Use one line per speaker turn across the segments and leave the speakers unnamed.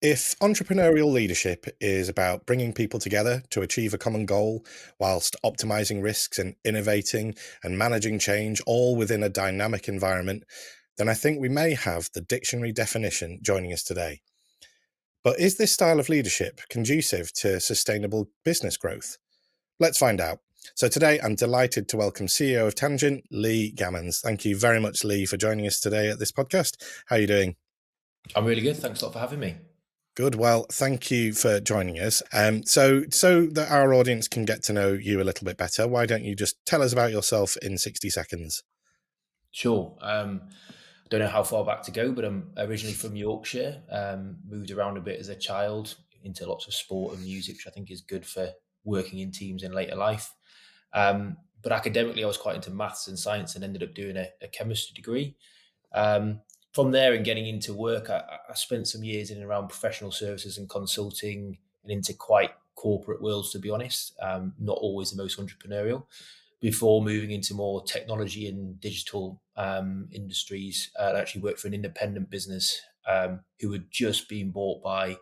If entrepreneurial leadership is about bringing people together to achieve a common goal whilst optimizing risks and innovating and managing change all within a dynamic environment, then I think we may have the dictionary definition joining us today. But is this style of leadership conducive to sustainable business growth? Let's find out. So today I'm delighted to welcome CEO of Tangent, Leigh Gammons. Thank you very much, Leigh, for joining us today at this podcast. How are you doing?
I'm really good. Thanks a lot for having me.
Good. Well, thank you for joining us. So that our audience can get to know you a little bit better, why don't you just tell us about yourself in 60 seconds?
Sure. Don't know how far back to go, but I'm originally from Yorkshire. Moved around a bit as a child into lots of sport and music, which I think is good for working in teams in later life. But academically, I was quite into maths and science and ended up doing a chemistry degree. Um, from there and getting into work, I spent some years in and around professional services and consulting and into quite corporate worlds, to be honest, not always the most entrepreneurial, before moving into more technology and digital industries. I actually worked for an independent business who had just been bought by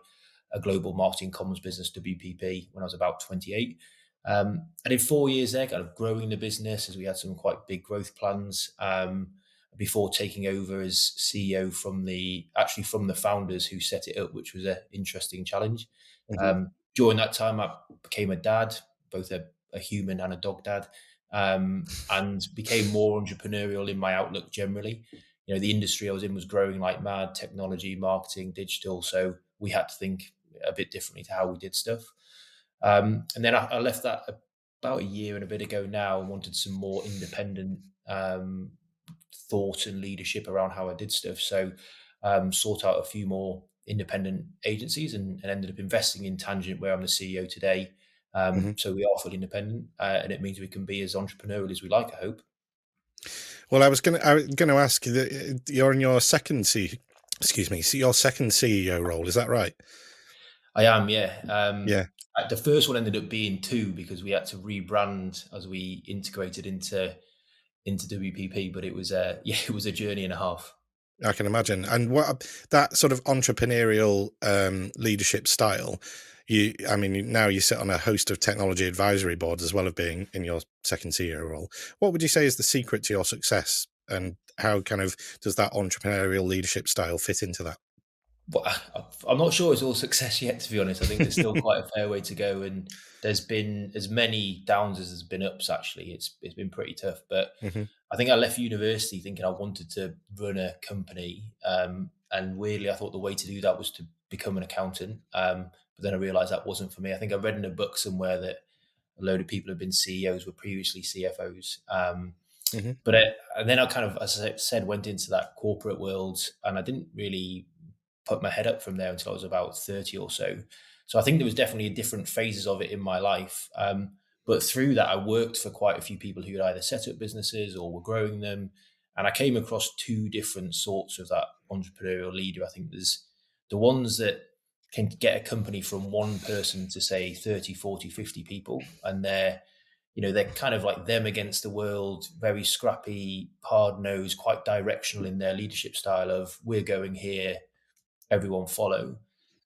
a global marketing comms business, WPP, when I was about 28. I did 4 years there, kind of growing the business as we had some quite big growth plans. Before taking over as CEO from the founders who set it up, which was an interesting challenge.
Hmm.
During that time, I became a dad, both a human and a dog dad, and became more entrepreneurial in my outlook generally. The industry I was in was growing like mad, technology, marketing, digital. So we had to think a bit differently to how we did stuff. And then I left that about a year and a bit ago now and wanted some more independent thought and leadership around how I did stuff. So sought out a few more independent agencies and ended up investing in Tangent, where I'm the CEO today.
Hmm.
So we are fully independent, and it means we can be as entrepreneurial as we like, I hope.
Well, I was going to ask that you're in your excuse me, so your second CEO role. Is that right?
I am, yeah.
Yeah.
The first one ended up being two because we had to rebrand as we integrated into WPP, but it was it was a journey and a half.
I can imagine. And what that sort of entrepreneurial leadership style, I mean, now you sit on a host of technology advisory boards as well as being in your second CEO role. What would you say is the secret to your success, and how kind of does that entrepreneurial leadership style fit into that?
But I'm not sure it's all success yet, to be honest. I think there's still quite a fair way to go, and there's been as many downs as there's been ups. Actually, it's been pretty tough. But
Hmm.
I think I left university thinking I wanted to run a company, and weirdly, I thought the way to do that was to become an accountant. But then I realised that wasn't for me. I think I read in a book somewhere that a load of people have been CEOs were previously CFOs.
Hmm.
And then I kind of, as I said, went into that corporate world, and I didn't really put my head up from there until I was about 30 or so. So I think there was definitely different phases of it in my life. But through that, I worked for quite a few people who had either set up businesses or were growing them. And I came across two different sorts of that entrepreneurial leader. I think there's the ones that can get a company from one person to say 30, 40, 50 people. And they're kind of like them against the world, very scrappy, hard nosed, quite directional in their leadership style of we're going here, everyone follow.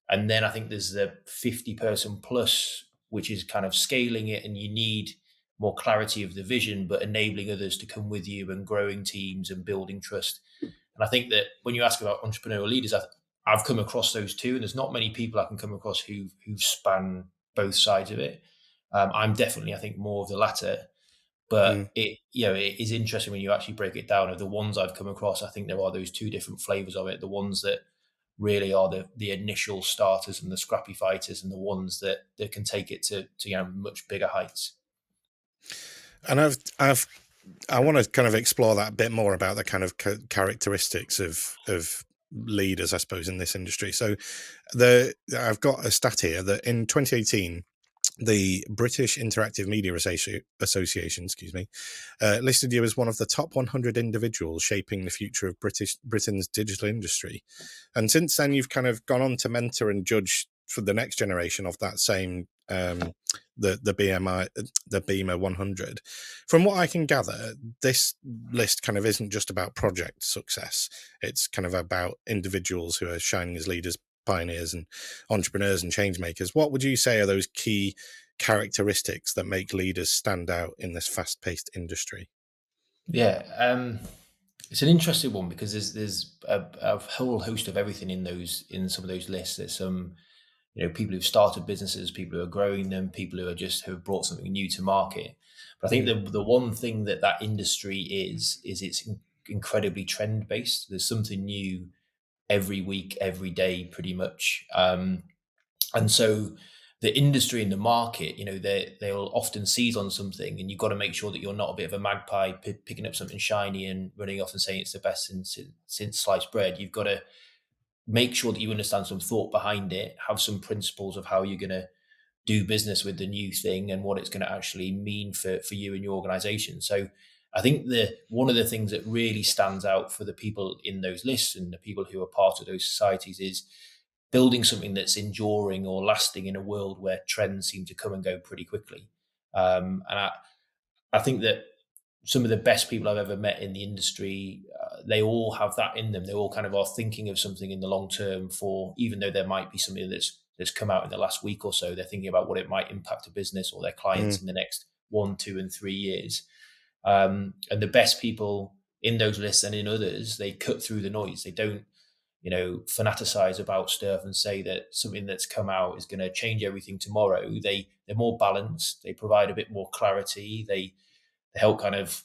And then I think there's the 50-person plus, which is kind of scaling it, and you need more clarity of the vision, but enabling others to come with you and growing teams and building trust. And I think that when you ask about entrepreneurial leaders, I've come across those two, and there's not many people I can come across who've spanned both sides of it. I'm definitely, I think, more of the latter.
Mm.
But it is interesting when you actually break it down. Of the ones I've come across, I think there are those two different flavors of it. The ones that really are the initial starters and the scrappy fighters, and the ones that can take it to much bigger heights.
And I want to kind of explore that a bit more about the kind of characteristics of leaders, I suppose, in this industry. So I've got a stat here that in 2018, the British Interactive Media Association, excuse me, listed you as one of the top 100 individuals shaping the future of Britain's digital industry. And since then, you've kind of gone on to mentor and judge for the next generation of that same the BMI the Beamer 100. From what I can gather, this list kind of isn't just about project success. It's kind of about individuals who are shining as leaders pioneers and entrepreneurs and change makers, what would you say are those key characteristics that make leaders stand out in this fast-paced industry?
Yeah, it's an interesting one because there's a whole host of everything in some of those lists. There's some people who've started businesses, people who are growing them, people who are just who have brought something new to market. But I think
Mm,
the one thing that industry is it's incredibly trend based. There's something new every week, every day, pretty much. And so the industry and the market, they'll often seize on something, and you've got to make sure that you're not a bit of a magpie picking up something shiny and running off and saying it's the best since sliced bread. You've got to make sure that you understand some thought behind it, have some principles of how you're going to do business with the new thing and what it's going to actually mean for you and your organization. So I think the one of the things that really stands out for the people in those lists and the people who are part of those societies is building something that's enduring or lasting in a world where trends seem to come and go pretty quickly. And I think that some of the best people I've ever met in the industry, they all have that in them. They all kind of are thinking of something in the long term for, even though there might be something that's come out in the last week or so, they're thinking about what it might impact a business or their clients
mm,
in the next 1, 2, and 3 years. And the best people in those lists and in others, they cut through the noise. They don't, fanaticize about stuff and say that something that's come out is going to change everything tomorrow. They're more balanced. They provide a bit more clarity. They help kind of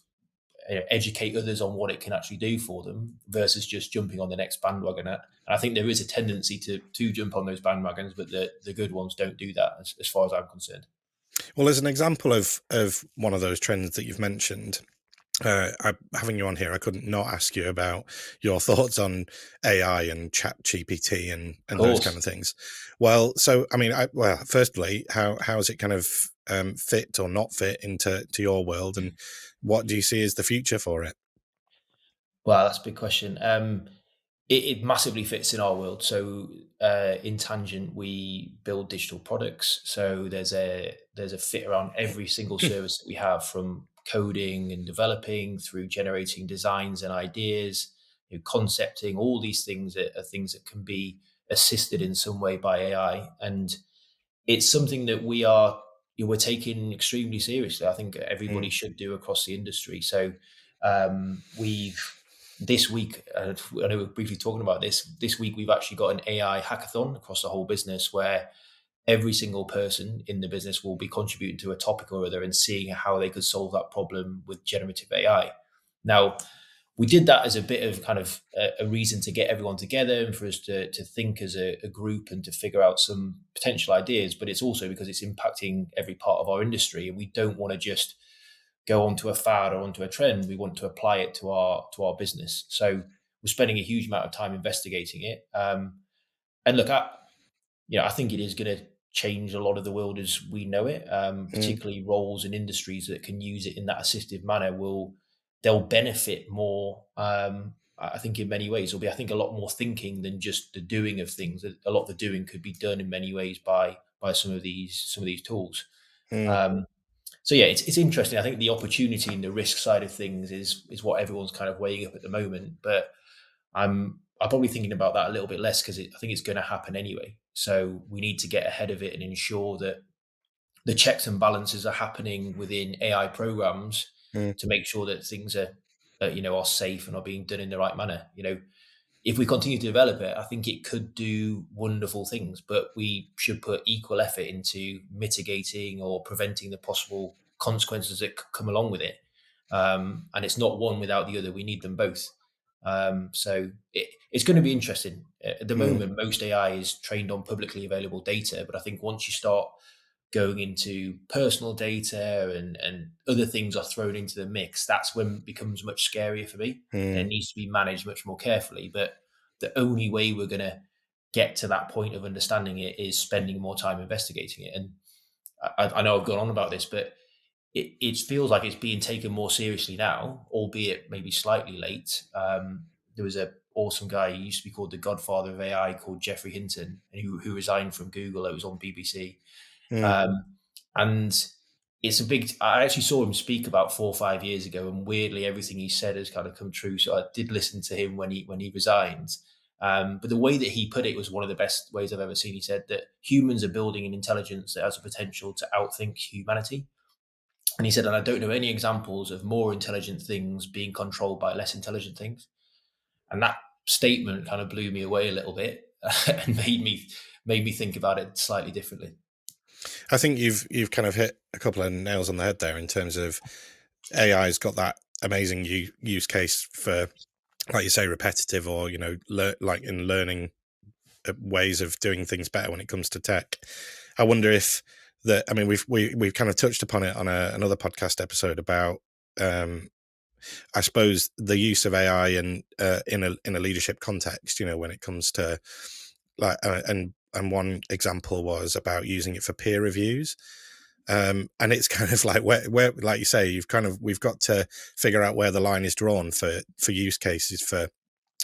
educate others on what it can actually do for them versus just jumping on the next bandwagon. And I think there is a tendency to jump on those bandwagons, but the good ones don't do that, as far as I'm concerned.
well, as an example of one of those trends that you've mentioned, having you on here, I couldn't not ask you about your thoughts on AI and Chat GPT
Of
and those kind
course.
of things. Well, so I mean, firstly, how's it kind of fit or not fit to your world, and what do you see as the future for it?
Well, that's a big question. It massively fits in our world. So, in Tangent, we build digital products. So there's a fit around every single service that we have, from coding and developing through generating designs and ideas, concepting. All these things are things that can be assisted in some way by AI, and it's something that we're taking extremely seriously. I think everybody
Mm,
should do across the industry. So we've this week, I know we're briefly talking about this. This week we've actually got an AI hackathon across the whole business where every single person in the business will be contributing to a topic or other and seeing how they could solve that problem with generative AI. Now, we did that as a bit of kind of a reason to get everyone together and for us to think as a group and to figure out some potential ideas. But it's also because it's impacting every part of our industry, and we don't want to just go onto a fad or onto a trend. We want to apply it to our business. So we're spending a huge amount of time investigating it. And look, I think it is going to change a lot of the world as we know it.
mm,
Particularly roles and industries that can use it in that assistive manner they'll benefit more. I think in many ways there'll be, I think, a lot more thinking than just the doing of things. A lot of the doing could be done in many ways by some of these tools.
mm,
Um, so yeah, it's interesting. I think the opportunity and the risk side of things is what everyone's kind of weighing up at the moment. But I'm probably thinking about that a little bit less because I think it's going to happen anyway. So we need to get ahead of it and ensure that the checks and balances are happening within AI programs
mm,
to make sure that things are safe and are being done in the right manner. If we continue to develop it, I think it could do wonderful things, but we should put equal effort into mitigating or preventing the possible consequences that come along with it. And it's not one without the other. We need them both. It's going to be interesting. At the
mm,
moment, most AI is trained on publicly available data, but I think once you start going into personal data and other things are thrown into the mix, that's when it becomes much scarier for me. And it
mm,
needs to be managed much more carefully. But the only way we're going to get to that point of understanding it is spending more time investigating it. And I know I've gone on about this, but it feels like it's being taken more seriously now, albeit maybe slightly late. There was a awesome guy, he used to be called the godfather of AI, called Jeffrey Hinton, and who resigned from Google. It was on BBC.
mm,
Um, and it's a big. I actually saw him speak about 4 or 5 years ago, and weirdly, everything he said has kind of come true. So I did listen to him when he resigned, But the way that he put it was one of the best ways I've ever seen. He said that humans are building an intelligence that has the potential to outthink humanity. And he said, and I don't know any examples of more intelligent things being controlled by less intelligent things. And that statement kind of blew me away a little bit and made me think about it slightly differently.
I think you've kind of hit a couple of nails on the head there in terms of AI's got that amazing use case for, like you say, repetitive or like in learning ways of doing things better when it comes to tech. I wonder if that. I mean, we've kind of touched upon it on another podcast episode about. I suppose the use of AI in a leadership context, when it comes to like and one example was about using it for peer reviews. And it's kind of like where like you say, we've got to figure out where the line is drawn for use cases for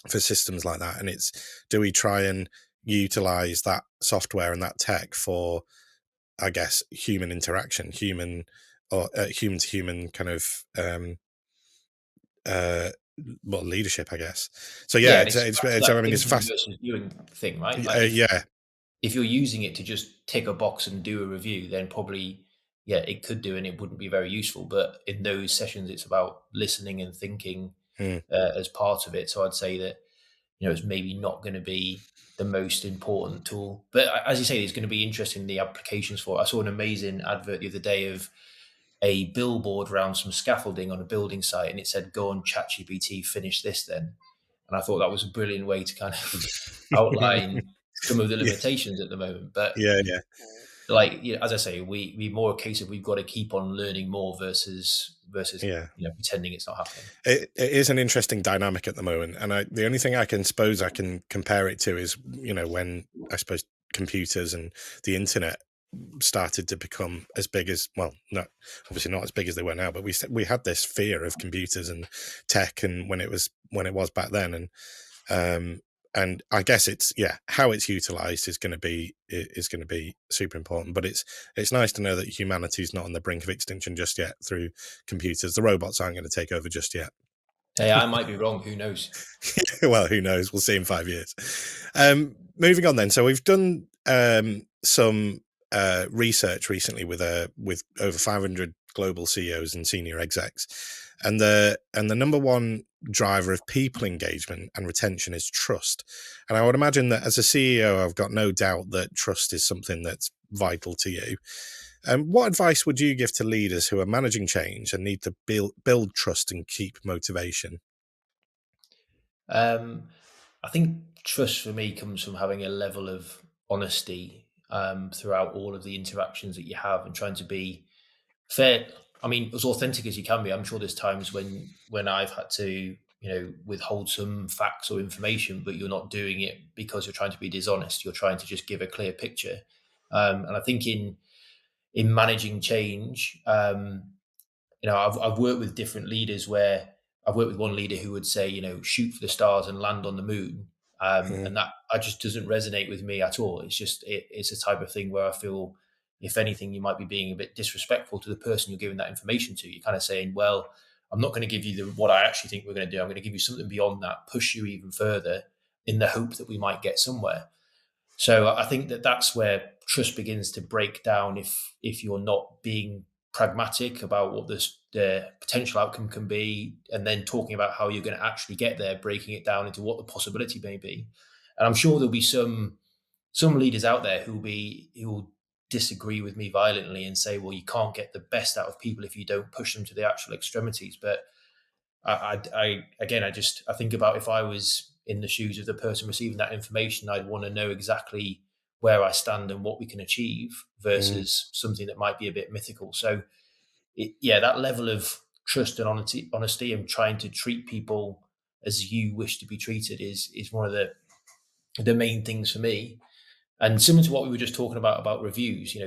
systems like that. And it's, do we try and utilize that software and that tech for, I guess, human interaction, human to human kind of uh well, leadership, I guess. So yeah,
Yeah, and it's back to
I
that
mean, it's
thinking
fast.
versus doing thing, right? Like
Yeah.
if you're using it to just tick a box and do a review, then probably yeah, it could do and it wouldn't be very useful. But in those sessions, it's about listening and thinking
Mm,
as part of it. So I'd say that it's maybe not going to be the most important tool. But as you say, it's going to be interesting the applications for it. I saw an amazing advert the other day of a billboard around some scaffolding on a building site, and it said, "Go on ChatGPT, finish this." Then, and I thought that was a brilliant way to kind of outline some of the
yeah,
limitations at the moment. But
yeah.
like as I say, we more a case of we've got to keep on learning more versus
Yeah.
pretending it's not happening.
It is an interesting dynamic at the moment, and the only thing I can suppose I can compare it to is, when I suppose computers and the internet started to become as big as, well, not obviously not as big as they were now, but we had this fear of computers and tech, and when it was back then, um, and I guess it's, yeah, how it's utilized is going to be super important. But it's nice to know that humanity's not on the brink of extinction just yet through computers. The robots aren't going to take over just yet.
Hey, I might be wrong. Who knows?
Well, who knows? We'll see in 5 years. Moving on then. So we've done some research recently with over 500 global CEOs and senior execs, and the number one driver of people engagement and retention is trust. And I would imagine that as a CEO, I've got no doubt that trust is something that's vital to you. What advice would you give to leaders who are managing change and need to build trust and keep motivation?
Um, I think trust for me comes from having a level of honesty throughout all of the interactions that you have and trying to be fair. I mean, as authentic as you can be. I'm sure there's times when I've had to, withhold some facts or information, but you're not doing it because you're trying to be dishonest. You're trying to just give a clear picture. And I think in managing change, I've worked with different leaders where I've worked with one leader who would say, shoot for the stars and land on the moon.
Mm,
And that just doesn't resonate with me at all. It's just, it's a type of thing where I feel, if anything, you might be being a bit disrespectful to the person you're giving that information to. You're kind of saying, well, I'm not going to give you what I actually think we're going to do. I'm going to give you something beyond that, push you even further in the hope that we might get somewhere. So I think that that's where trust begins to break down if you're not being pragmatic about what the potential outcome can be, and then talking about how you're going to actually get there, breaking it down into what the possibility may be. And I'm sure there'll be some leaders out there who will disagree with me violently and say, well, you can't get the best out of people if you don't push them to the actual extremities. But again, I think about if I was in the shoes of the person receiving that information, I'd want to know exactly where I stand and what we can achieve
mm,
versus something that might be a bit mythical. So, yeah, that level of trust and honesty, and trying to treat people as you wish to be treated is one of the main things for me. And similar to what we were just talking about reviews,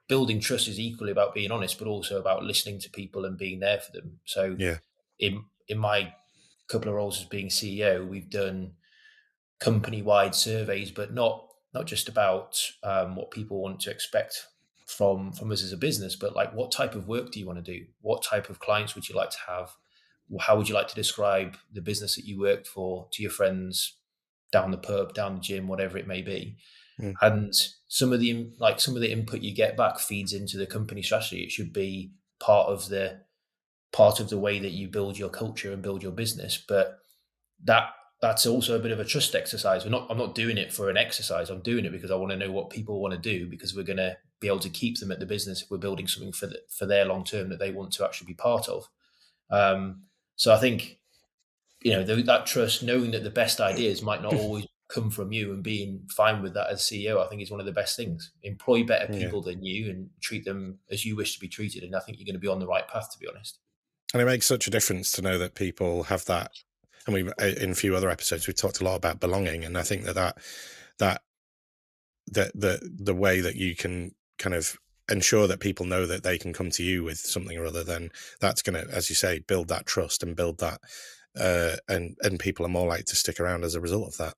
building trust is equally about being honest, but also about listening to people and being there for them. So,
yeah.
in my couple of roles as being CEO, we've done company-wide surveys, but not just about what people want to expect from us as a business, but like what type of work do you want to do? What type of clients would you like to have? How would you like to describe the business that you worked for to your friends down the pub, down the gym, whatever it may be.
mm,
And some of the input you get back feeds into the company strategy. It should be part of the part of the way that you build your culture and build your business. But that that's also a bit of a trust exercise. I'm not doing it for an exercise. I'm doing it because I want to know what people want to do, because we're going to be able to keep them at the business if we're building something for their long term that they want to actually be part of. So I think, that trust, knowing that the best ideas might not always come from you, and being fine with that as CEO, I think is one of the best things. Employ better
yeah.
people than you and treat them as you wish to be treated, and I think you're going to be on the right path, to be honest.
And it makes such a difference to know that people have that. And we, in a few other episodes, we talked a lot about belonging, and I think that the way that you can kind of ensure that people know that they can come to you with something or other, then that's going to, as you say, build that trust and build that, and people are more likely to stick around as a result of that.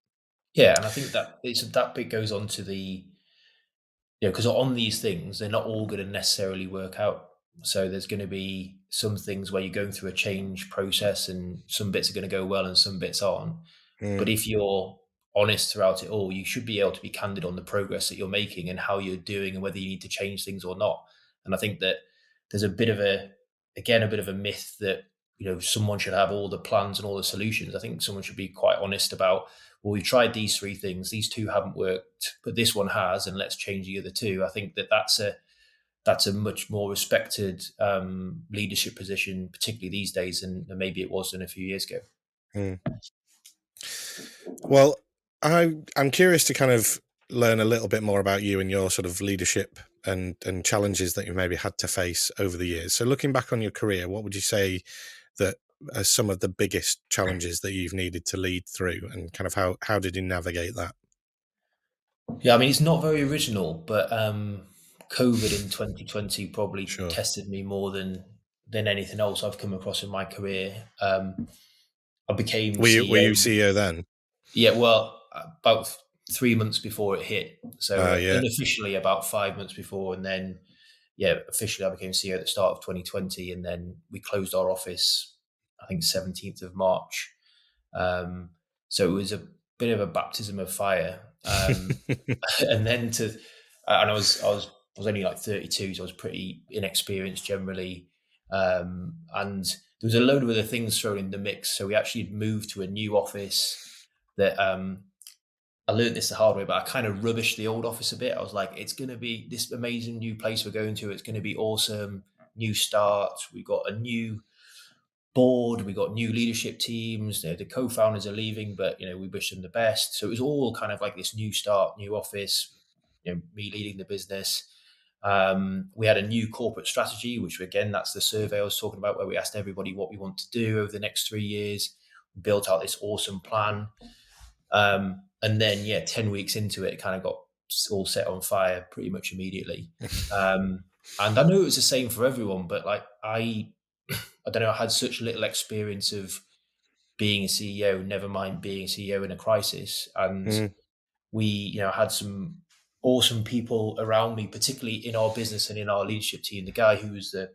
Yeah, and I think that bit goes on to the, because on these things, they're not all going to necessarily work out. So there's going to be some things where you're going through a change process, and some bits are going to go well and some bits aren't.
Mm,
But if you're honest throughout it all, you should be able to be candid on the progress that you're making and how you're doing and whether you need to change things or not. And I think that there's a bit of a myth that, someone should have all the plans and all the solutions. I think someone should be quite honest about, well, we've tried these three things, these two haven't worked, but this one has, and let's change the other two. I think that that's a much more respected leadership position, particularly these days, than maybe it was in a few years ago.
mm. Well, I'm curious to kind of learn a little bit more about you and your sort of leadership and challenges that you maybe had to face over the years. So looking back on your career, what would you say that are some of the biggest challenges that you've needed to lead through, and kind of how did you navigate that?
Yeah, I mean, it's not very original, but COVID in 2020 probably
Sure.
tested me more than anything else I've come across in my career. I became
Were you
CEO.
CEO then?
Yeah, well, about 3 months before it hit. So
Yeah.
unofficially about 5 months before, and then yeah, officially I became CEO at the start of 2020, and then we closed our office, I think 17th of March. Um, so it was a bit of a baptism of fire. And then and I was only like 32, so I was pretty inexperienced generally. And there was a load of other things thrown in the mix. So we actually moved to a new office that I learned this the hard way, but I kind of rubbished the old office a bit. I was like, it's going to be this amazing new place we're going to. It's going to be awesome. New start. We got a new board. We got new leadership teams. The co-founders are leaving, but we wish them the best. So it was all kind of like this new start, new office. Me leading the business. We had a new corporate strategy, which again, that's the survey I was talking about, where we asked everybody what we want to do over the next 3 years. We built out this awesome plan. And then, yeah, 10 weeks into it, it kind of got all set on fire pretty much immediately. And I know it was the same for everyone, but like I don't know, I had such little experience of being a CEO, never mind being a CEO in a crisis. And
Mm,
we, had some awesome people around me, particularly in our business and in our leadership team. The guy who was the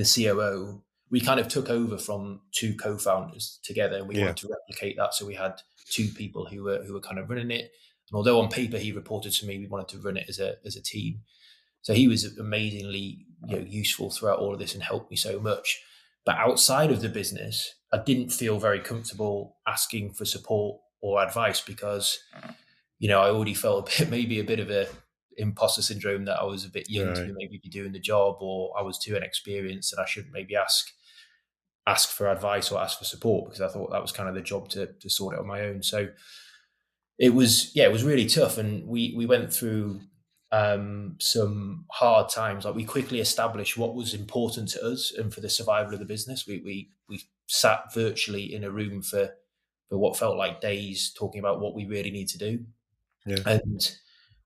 COO, we kind of took over from two co-founders together, and we
yeah.
wanted to replicate that. So we had two people who were kind of running it. And although on paper he reported to me, we wanted to run it as a team. So he was amazingly useful throughout all of this and helped me so much. But outside of the business, I didn't feel very comfortable asking for support or advice, because I already felt maybe a bit of a imposter syndrome, that I was a bit young to
Right.
maybe be doing the job, or I was too inexperienced and I shouldn't maybe ask for advice or ask for support, because I thought that was kind of the job to sort it on my own. So it was really tough, and we went through some hard times. Like, we quickly established what was important to us and for the survival of the business. We sat virtually in a room for what felt like days, talking about what we really need to do.
Yeah.
And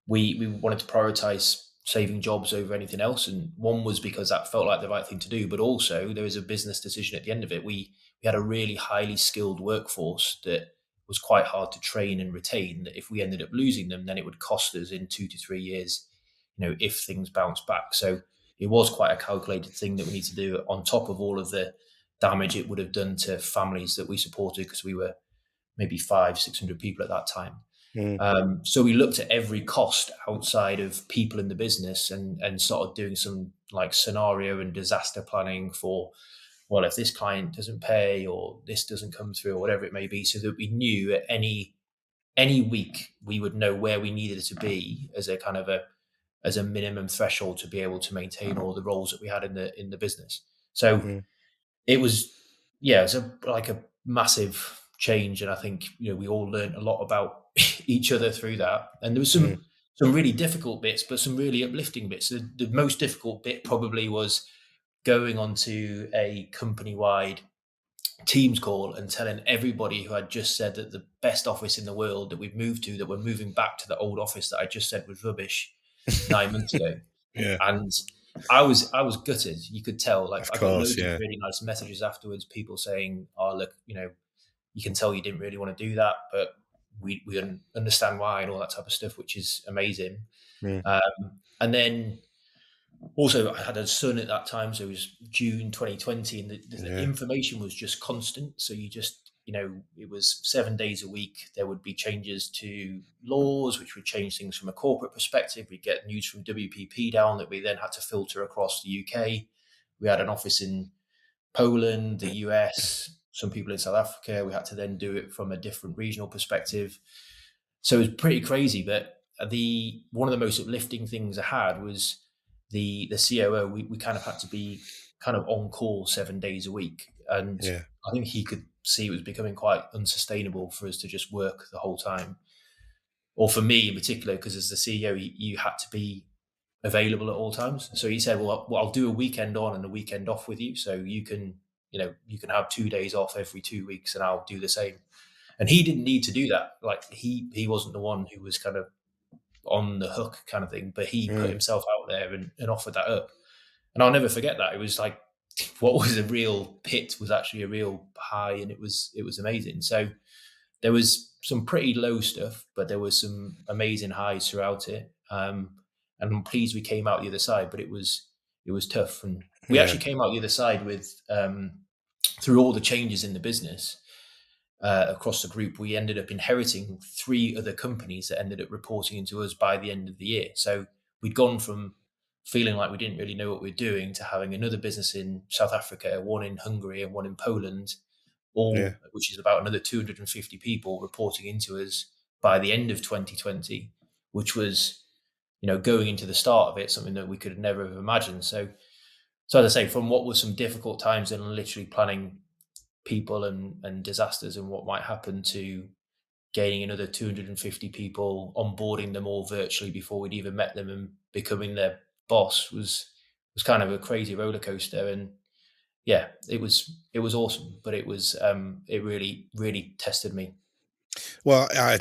we wanted to prioritize saving jobs over anything else. And one was because that felt like the right thing to do, but also there was a business decision at the end of it. We had a really highly skilled workforce that was quite hard to train and retain, that if we ended up losing them, then it would cost us in 2 to 3 years, if things bounce back. So it was quite a calculated thing that we need to do, on top of all of the damage it would have done to families that we supported, because we were maybe 500-600 people at that time.
Mm,
So we looked at every cost outside of people in the business, and started doing some like scenario and disaster planning for, well, if this client doesn't pay or this doesn't come through or whatever it may be, so that we knew at any week we would know where we needed to be as a kind of a minimum threshold to be able to maintain all the roles that we had in the business. So
mm,
it was, yeah, it's like a massive change, and I think we all learned a lot about each other through that. And there was
mm,
some really difficult bits, but some really uplifting bits. The most difficult bit probably was going onto a company wide Teams call and telling everybody who had just said that the best office in the world that we've moved to, that we're moving back to the old office that I just said was rubbish 9 months ago.
yeah,
And I was gutted. You could tell. Like,
of
I got
course,
loads of
yeah.
really nice messages afterwards. People saying, "Oh, look, you can tell you didn't really want to do that, but we understand why," and all that type of stuff, which is amazing.
Mm,
And then also, I had a son at that time, so it was June 2020, and the
yeah,
information was just constant. So it was 7 days a week. There would be changes to laws, which would change things from a corporate perspective. We'd get news from WPP down that we then had to filter across the UK. We had an office in Poland, the US, some people in South Africa. We had to then do it from a different regional perspective. So it was pretty crazy. But the one of the most uplifting things I had was the COO. We kind of had to be kind of on call 7 days a week, and
yeah,
I think he could see it was becoming quite unsustainable for us to just work the whole time, or for me in particular, because as the CEO, you had to be available at all times. So he said, "Well, I'll do a weekend on and a weekend off with you, so you can have 2 days off every 2 weeks, and I'll do the same." And he didn't need to do that. Like, he wasn't the one who was kind of on the hook kind of thing, but he put
mm,
himself out there and offered that up. And I'll never forget that. It was like what was a real pit was actually a real high, and it was amazing. So there was some pretty low stuff, but there was some amazing highs throughout it. And I'm pleased we came out the other side, but it was tough, and we
yeah,
actually came out the other side with through all the changes in the business across the group. We ended up inheriting three other companies that ended up reporting into us by the end of the year. So we'd gone from feeling like we didn't really know what we were doing to having another business in South Africa, one in Hungary, and one in Poland,
yeah,
all which is about another 250 people reporting into us by the end of 2020, which was, going into the start of it, something that we could have never have imagined. So as I say, from what was some difficult times and literally planning people and disasters and what might happen, to gaining another 250 people, onboarding them all virtually before we'd even met them, and becoming their boss was kind of a crazy roller coaster. And yeah, it was awesome, but it really really tested me.
well, I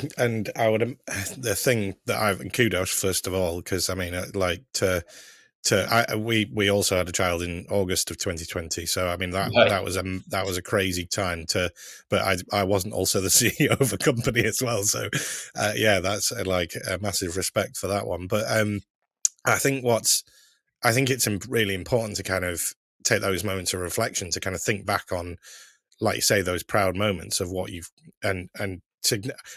would the thing that I've and kudos first of all, because I mean, like we also had a child in August of 2020, so I mean
Right.
that was a crazy time to, but I wasn't also the CEO of a company as well, so yeah, that's like a massive respect for that one. But I think I think it's really important to kind of take those moments of reflection to kind of think back on, like you say, those proud moments of what you've and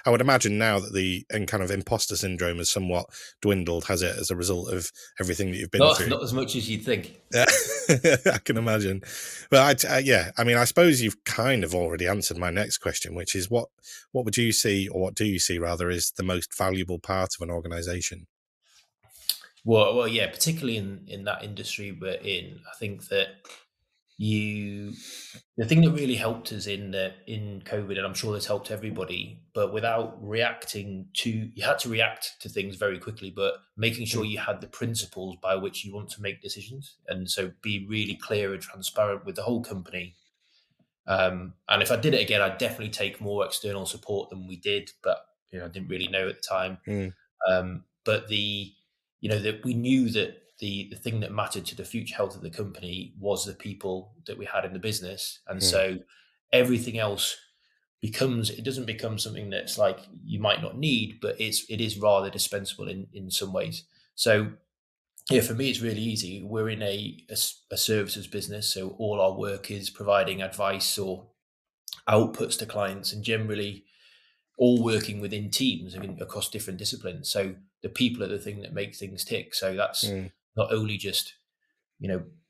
I would imagine now that the and kind of imposter syndrome has somewhat dwindled, has it, as a result of everything that you've been
not
through?
not as much as you'd think.
Yeah, I can imagine. But yeah, I mean, I suppose you've kind of already answered my next question, which is what would you see, or what do you see rather, is the most valuable part of an organization?
Well, yeah, particularly in that industry we're in, I think that you the thing that really helped us in COVID, and I'm sure this helped everybody, but without reacting to, you had to react to things very quickly, but making sure
Mm,
you had the principles by which you want to make decisions, and so be really clear and transparent with the whole company. And if I did it again, I'd definitely take more external support than we did, but I didn't really know at the time.
mm,
But that we knew that the thing that mattered to the future health of the company was the people that we had in the business, and
mm,
so everything else it doesn't become something that's like you might not need, but it is rather dispensable in some ways. So yeah, for me, it's really easy. We're in a services business, so all our work is providing advice or outputs to clients, and generally, all working within teams across different disciplines. So the people are the thing that make things tick. So that's
Mm,
not only just,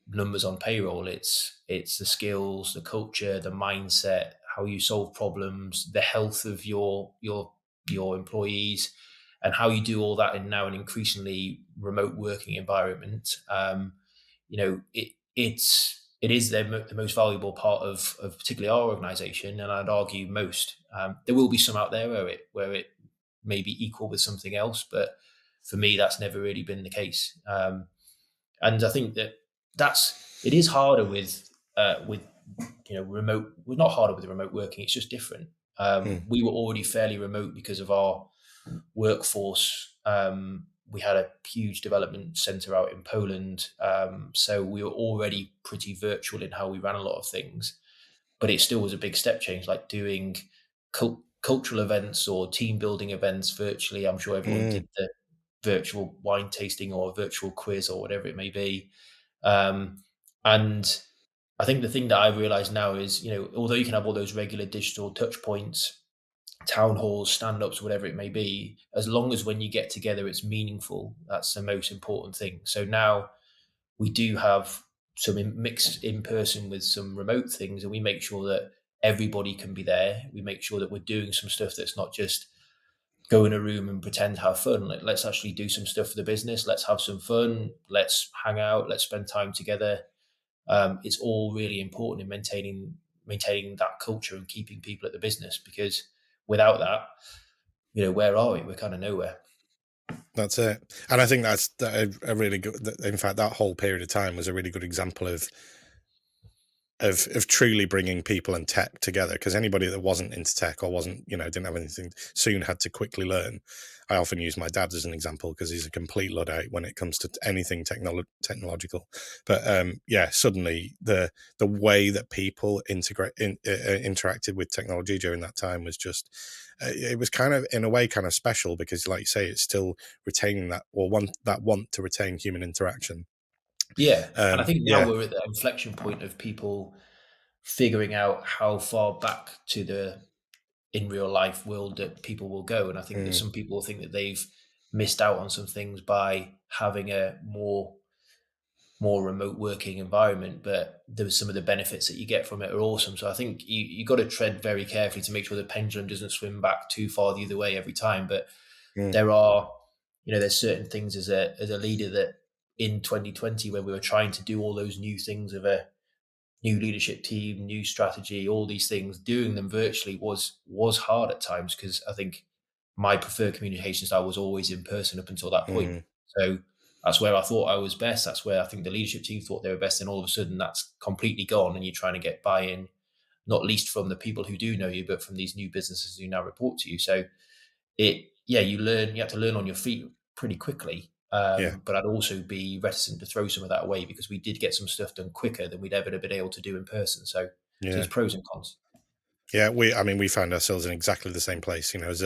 numbers on payroll. It's the skills, the culture, the mindset, how you solve problems, the health of your employees, and how you do all that in now an increasingly remote working environment. It is the most valuable part of particularly our organisation, and I'd argue most. There will be some out there where it may be equal with something else, but for me, that's never really been the case. And I think that's it is harder with remote. Well, not harder with remote working. It's just different.
mm,
We were already fairly remote because of our workforce. We had a huge development center out in Poland, so we were already pretty virtual in how we ran a lot of things. But it still was a big step change, like doing cultural events or team building events virtually. I'm sure everyone
mm,
did the virtual wine tasting or virtual quiz or whatever it may be. Um, and I think the thing that I realize now is, although you can have all those regular digital touch points, town halls, stand ups, whatever it may be, as long as when you get together, it's meaningful, that's the most important thing. So now we do have some mixed in person with some remote things, and we make sure that everybody can be there. We make sure that we're doing some stuff that's not just go in a room and pretend to have fun. Like, let's actually do some stuff for the business. Let's have some fun. Let's hang out. Let's spend time together. It's all really important in maintaining that culture and keeping people at the business, because without that, where are we? We're kind of nowhere.
that's it. And I think that's a really good. In fact, that whole period of time was a really good example of truly bringing people and tech together, because anybody that wasn't into tech or wasn't, didn't have anything, soon had to quickly learn. I often use my dad as an example because he's a complete luddite when it comes to anything technological. But yeah, suddenly the way that people interacted with technology during that time was just it was kind of, in a way, kind of special, because like you say, it's still retaining that, or want to retain human interaction.
Yeah, and I think now
Yeah.
we're at the inflection point of people figuring out how far back to the in real life world that people will go. And I think that
Mm,
some people think that they've missed out on some things by having a more remote working environment, but there's some of the benefits that you get from it are awesome. So I think you got to tread very carefully to make sure the pendulum doesn't swim back too far the other way every time. But
mm,
there are, there's certain things as a leader that in 2020, when we were trying to do all those new things of a new leadership team, new strategy, all these things, doing them virtually was hard at times, because I think my preferred communication style was always in person up until that point.
mm,
So that's where I thought I was best. That's where I think the leadership team thought they were best. And all of a sudden that's completely gone. And you're trying to get buy-in, not least from the people who do know you, but from these new businesses who now report to you. So you have to learn on your feet pretty quickly.
yeah.
But I'd also be reticent to throw some of that away, because we did get some stuff done quicker than we'd ever have been able to do in person. So
Yeah.
there's pros and cons.
Yeah, I mean, we found ourselves in exactly the same place, as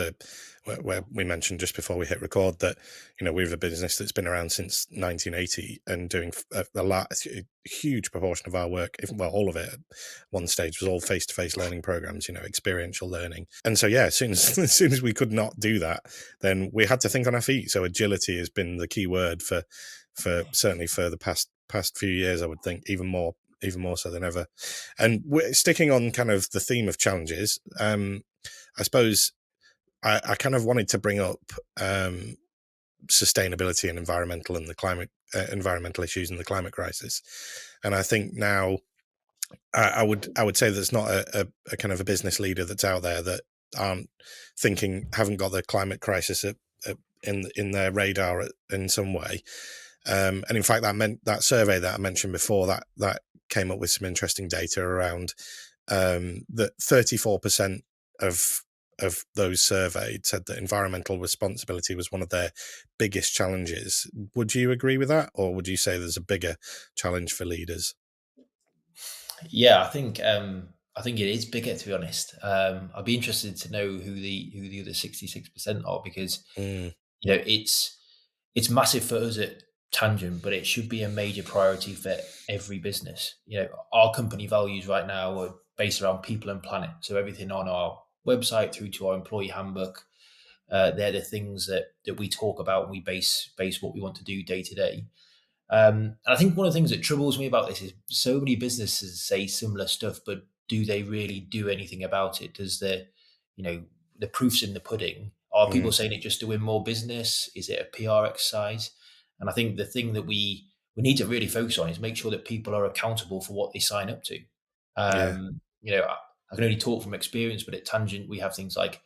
where we mentioned just before we hit record that, we're a business that's been around since 1980 and doing a huge proportion of our work, if, well, all of it at one stage was all face-to-face learning programs, experiential learning. And so, yeah, as soon as, as soon as we could not do that, then we had to think on our feet. So agility has been the key word for certainly for the past few years, I would think, even more so than ever. And we're sticking on kind of the theme of challenges. I suppose I kind of wanted to bring up sustainability and environmental issues and the climate crisis. And I think now I would say there's not a kind of a business leader that's out there that aren't haven't got the climate crisis in their radar in some way. And in fact, that survey that I mentioned before, that came up with some interesting data around that 34% of those surveyed said that environmental responsibility was one of their biggest challenges. Would you agree with that, or would you say there's a bigger challenge for leaders?
Yeah, I think it is bigger, to be honest. I'd be interested to know who the other 66% are, because
Mm,
it's massive for us at Tangent, but it should be a major priority for every business. Our company values right now are based around people and planet. So everything on our website through to our employee handbook. They're the things that we talk about and we base what we want to do day to day. And I think one of the things that troubles me about this is so many businesses say similar stuff, but do they really do anything about it? Does you know, the proof's in the pudding? Are people
Mm,
saying it just to win more business? Is it a PR exercise? And I think the thing that we need to really focus on is make sure that people are accountable for what they sign up to.
yeah.
I can only talk from experience, but at Tangent we have things like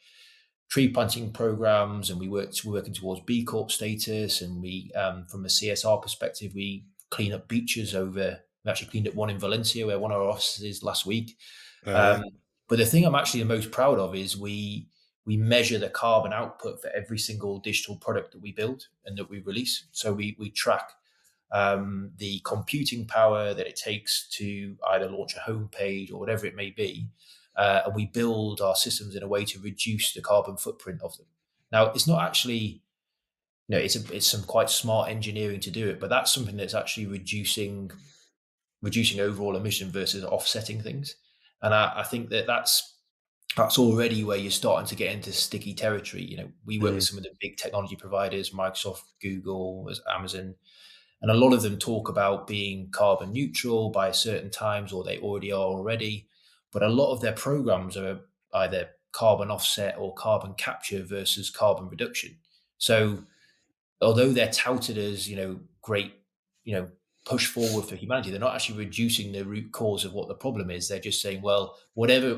tree planting programs, and we're working towards B Corp status. And we, from a CSR perspective, we clean up beaches over. We actually cleaned up one in Valencia, where one of our offices is last week.
Oh yeah.
Um, but the thing I'm actually the most proud of is we measure the carbon output for every single digital product that we build and that we release. So we track the computing power that it takes to either launch a homepage or whatever it may be. And we build our systems in a way to reduce the carbon footprint of them. Now, it's not actually, it's some quite smart engineering to do it, but that's something that's actually reducing overall emission versus offsetting things. And I think that's already where you're starting to get into sticky territory. We work with
Mm,
some of the big technology providers, Microsoft, Google, Amazon, and a lot of them talk about being carbon neutral by certain times, or they already are already. But a lot of their programs are either carbon offset or carbon capture versus carbon reduction. So although they're touted as, great, you know, push forward for humanity, they're not actually reducing the root cause of what the problem is. They're just saying, well,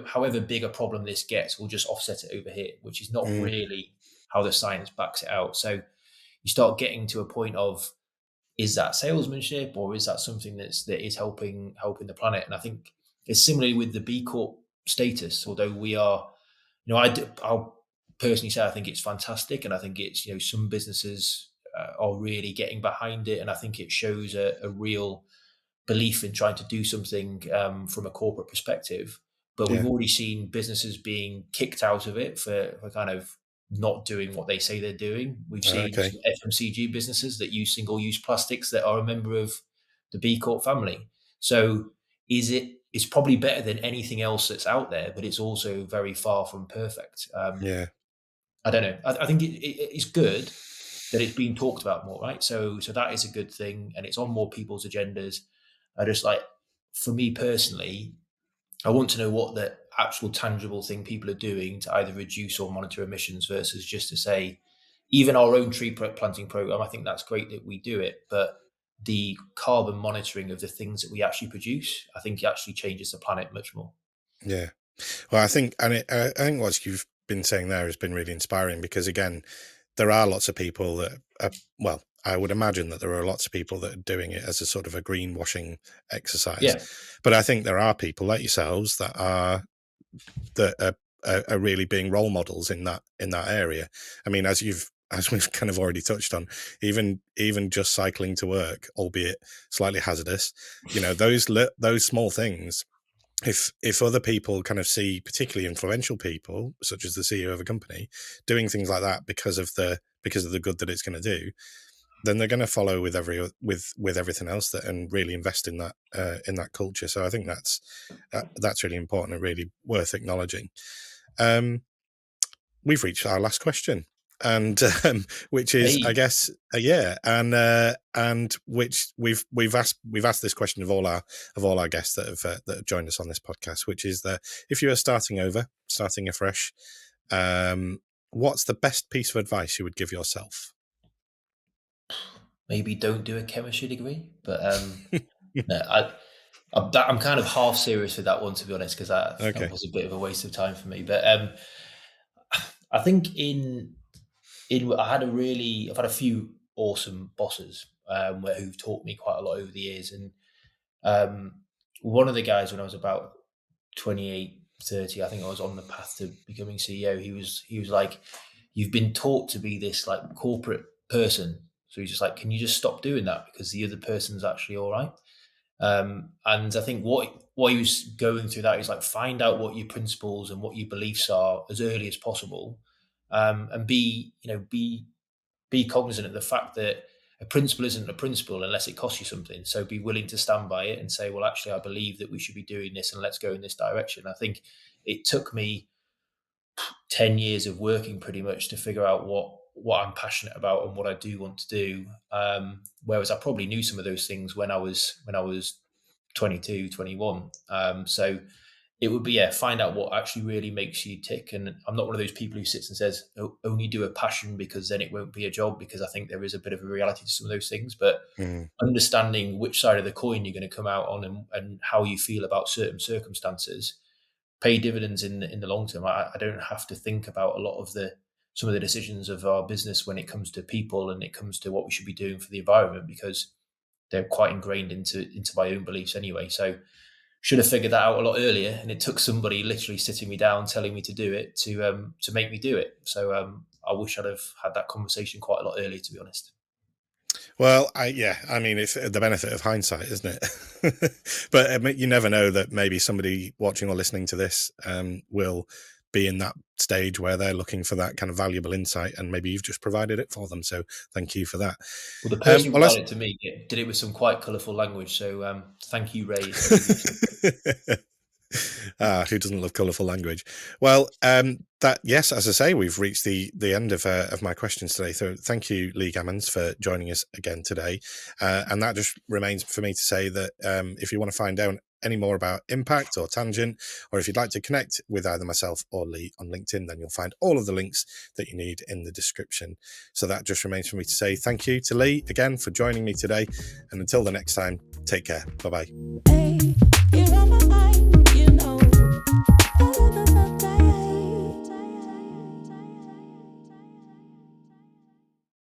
however big a problem this gets, we'll just offset it over here, which is not
mm,
really how the science backs it out. So you start getting to a point of, is that salesmanship, or is that something that is helping the planet? And I think it's similarly with the B Corp status. Although we are, I'll personally say I think it's fantastic, and I think it's, some businesses are really getting behind it, and I think it shows a real belief in trying to do something from a corporate perspective. But we've
yeah.
already seen businesses being kicked out of it for kind of not doing what they say they're doing. We've seen
Okay.
some FMCG businesses that use single-use plastics that are a member of the B Corp family. So it's probably better than anything else that's out there, but it's also very far from perfect.
Yeah.
I don't know. I think it's good that it's being talked about more, right? So that is a good thing, and it's on more people's agendas. I just like, for me personally, I want to know what the actual tangible thing people are doing to either reduce or monitor emissions versus just to say, even our own tree planting program. I think that's great that we do it, but the carbon monitoring of the things that we actually produce, I think it actually changes the planet much more.
Yeah. Well, I think, and I think what you've been saying there has been really inspiring because, again, there are lots of people that, well, I would imagine that there are lots of people that are doing it as a sort of a greenwashing exercise.
Yeah,
But I think there are people like yourselves that are really being role models in that area. I mean, as we've kind of already touched on, even just cycling to work, albeit slightly hazardous, those small things, if other people kind of see, particularly influential people such as the CEO of a company, doing things like that because of the good that it's going to do, then they're going to follow with everything else that, and really invest in that culture. So I think that's really important and really worth acknowledging. um we've reached our last question, and which is, I
hey,
guess, yeah, and which we've asked this question of all our guests that have joined us on this podcast, which is that if you are starting afresh, what's the best piece of advice you would give yourself?
maybe don't do a chemistry degree, but no, I'm kind of half serious with that one, to be honest, because that
Okay.
was a bit of a waste of time for me. But I think I've had a few awesome bosses who've taught me quite a lot over the years, and um, one of the guys when I was about 28, 30, I think I was on the path to becoming CEO. He was like, "You've been taught to be this like corporate person." So he's just like, "Can you just stop doing that because the other person's actually all right?" And I think what he was going through, that is like, find out what your principles and what your beliefs are as early as possible, and be cognizant of the fact that a principle isn't a principle unless it costs you something. So be willing to stand by it and say, well, actually, I believe that we should be doing this, and let's go in this direction. I think it took me 10 years of working pretty much to figure out what I'm passionate about and what I do want to do. Whereas I probably knew some of those things when I was 22, 21. So it would be, yeah, find out what actually really makes you tick. And I'm not one of those people who sits and says, "Oh, only do a passion because then it won't be a job," because I think there is a bit of a reality to some of those things. But
Mm.
understanding which side of the coin you're going to come out on, and how you feel about certain circumstances pay dividends in the long term. I don't have to think about a lot of the some of the decisions of our business when it comes to people and it comes to what we should be doing for the environment, because they're quite ingrained into my own beliefs anyway. So should have figured that out a lot earlier, and it took somebody literally sitting me down, telling me to do it, to make me do it. So I wish I'd have had that conversation quite a lot earlier, to be honest.
Well, yeah, I mean, it's the benefit of hindsight, isn't it? But you never know that maybe somebody watching or listening to this will be in that stage where they're looking for that kind of valuable insight, and maybe you've just provided it for them. So thank you for that.
Well, the person who
Well,
provided it to me did it with some quite colourful language. So thank you, Ray, if you do listen.
who doesn't love colourful language? Well, that yes, as I say, we've reached the end of my questions today. So thank you, Leigh Gammons, for joining us again today. And that just remains for me to say that if you want to find out any more about Impact or Tangent, or if you'd like to connect with either myself or Leigh on LinkedIn, then you'll find all of the links that you need in the description. So that just remains for me to say thank you to Leigh again for joining me today. And until the next time, take care. Bye-bye.